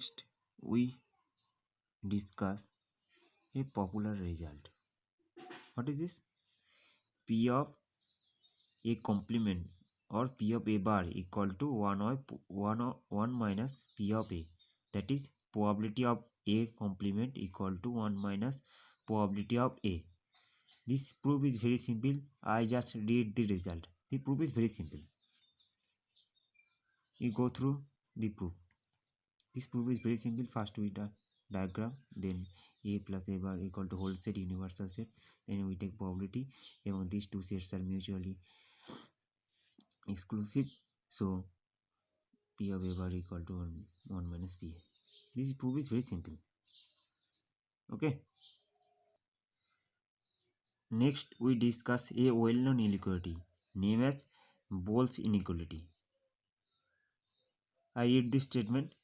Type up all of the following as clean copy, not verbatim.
Next, we discuss a popular result. What is this? P of a complement or P of a bar equal to 1 minus P of a. That is probability of a complement equal to 1 minus probability of a. This proof is very simple. I just read the result. The proof is very simple. You go through the proof. This proof is very simple. First we diagram, then a plus a bar equal to whole set universal set, then we take probability, and these two sets are mutually exclusive, so p of a bar equal to 1 minus p. This proof is very simple. Okay, next we discuss a well-known inequality named as Bool's inequality. I read this statement.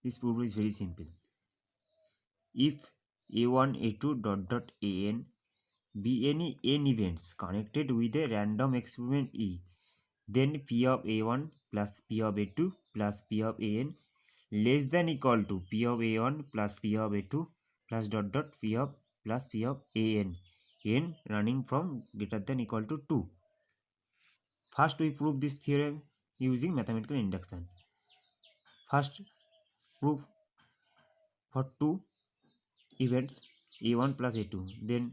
This proof is very simple. If a1 a2 an be any n events connected with a random experiment E, then P of A1 plus P of A2 plus P of An less than equal to P of A1 plus P of A2 plus P of plus P of An, n running from greater than equal to 2. First we prove this theorem using mathematical induction. First proof for two events A1 plus A2, then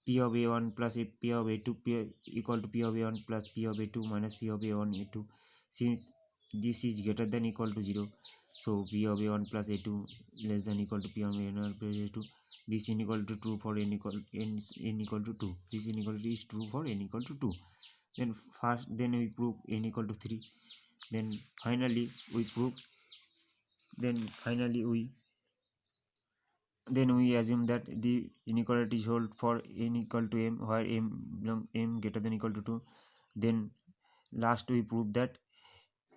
P of A1 plus P of A2 equal to P of A1 plus P of A2 minus P of A1 A2. Since this is greater than equal to 0, so P of A1 plus A2 less than equal to P of A1 plus A2. This inequality to true for n equal to 2. This inequality is true for n equal to 2. Then we prove n equal to 3. Then finally we prove. Then we assume that the inequality is hold for n equal to m, where m greater than equal to 2. Then last we prove that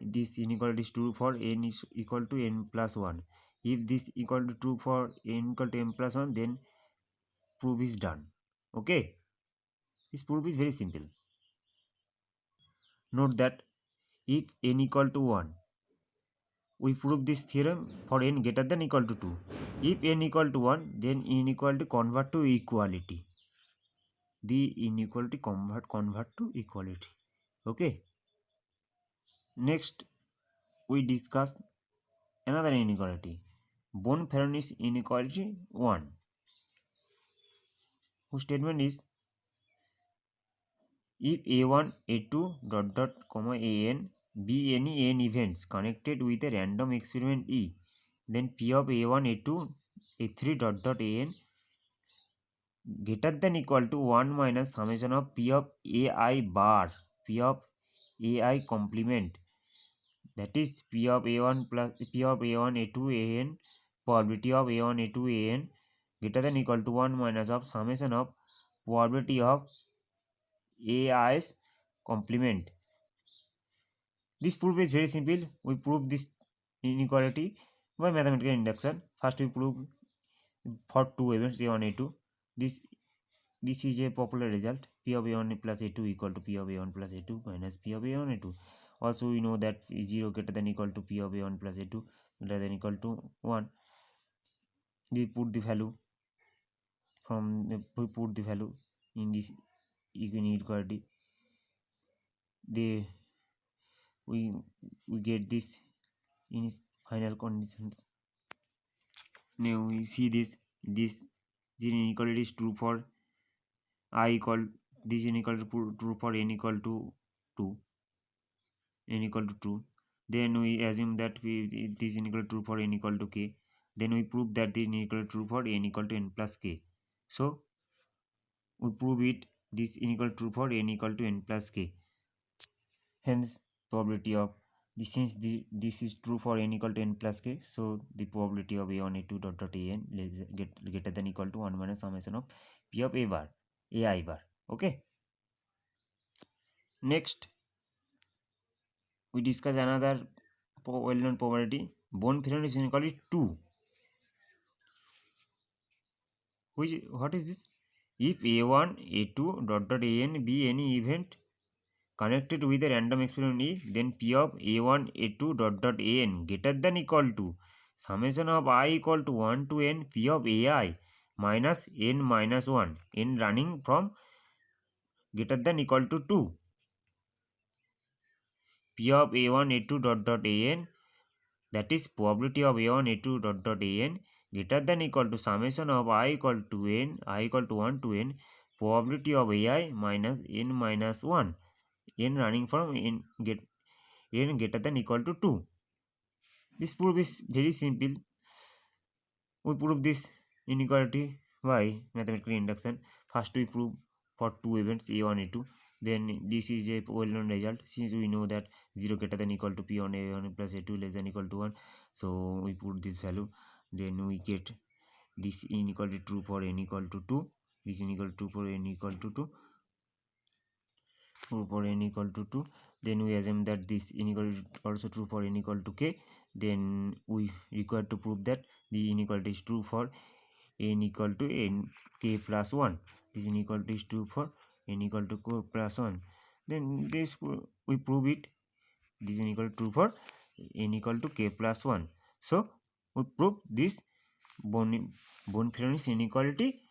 this inequality is true for n is equal to n plus 1. If this equal to true for n equal to m plus 1, then proof is done. Okay, this proof is very simple. Note that if n equal to 1, we prove this theorem for n greater than equal to 2. If n equal to 1, then inequality convert to equality. The inequality convert to equality. Okay, next we discuss another inequality, Born-Feronis inequality 1, whose statement is if a1 a2 an be any n events connected with a random experiment E, then P of a1 a2 a3 an greater than equal to 1 minus summation of P of ai bar P of ai complement, that is P of a1 plus P of a1 a2 an probability of a1 a2 an greater than equal to 1 minus of summation of probability of ai's complement. This proof is very simple. We prove this inequality by mathematical induction. First we prove for two events a1 a2. This is a popular result. P of a1 plus a2 equal to P of a1 plus a2 minus P of a1 a2. Also we know that 0 greater than equal to P of a1 plus a2 greater than equal to 1. We put the value in this inequality. We get this in final conditions. Now we see this inequality is true for I equal, this inequality true for n equal to 2, n equal to 2. Then we assume that this inequality true for n equal to k. Then we prove that this inequality true for n equal to n plus k. So we prove it, this inequality true for n equal to n plus k. Hence probability of this, since this is true for n equal to n plus k, so the probability of a1 a2 an greater than equal to 1 minus summation of P of a bar ai bar. Okay, next we discuss another well-known probability, Born-Feronis inequality 2. What is this? If a1 a2 an be any event connected with a random experiment E, then P of a1 a2 an greater than equal to summation of I equal to 1 to n p of ai minus n minus 1, n running from greater than equal to 2, p of a1 a2 dot dot an, that is probability of a1 a2 dot dot an greater than equal to summation of I equal to n, I equal to 1 to n, probability of ai minus n minus 1, n running from n greater than equal to 2. This proof is very simple. We prove this inequality by mathematical induction. First we prove for two events a1 a2, then this is a well known result since we know that 0 greater than equal to p on a1 plus a2 less than equal to 1. So we put this value, then we get this inequality true for n equal to 2, this inequality true for n equal to 2, true for n equal to 2. Then we assume that this inequality also true for n equal to k. Then we require to prove that the inequality is true for n equal to n k plus 1. This inequality is true for n equal to k plus 1. Then this we prove it. This inequality true for n equal to k plus 1. So we prove this Bonferroni's inequality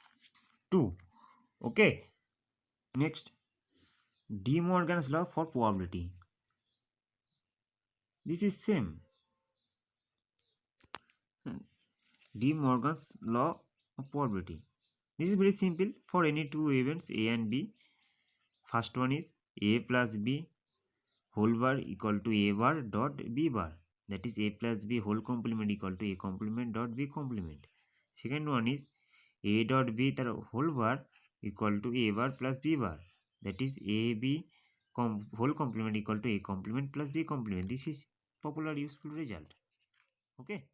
2. Okay. Next, De Morgan's law for probability. This is same. De Morgan's law of probability. This is very simple for any two events A and B. First one is A plus B whole bar equal to A bar dot B bar. That is A plus B whole complement equal to A complement dot B complement. Second one is A dot B তার whole bar equal to A bar plus B bar. That is A B whole complement equal to A complement plus B complement. This is popular useful result. Okay.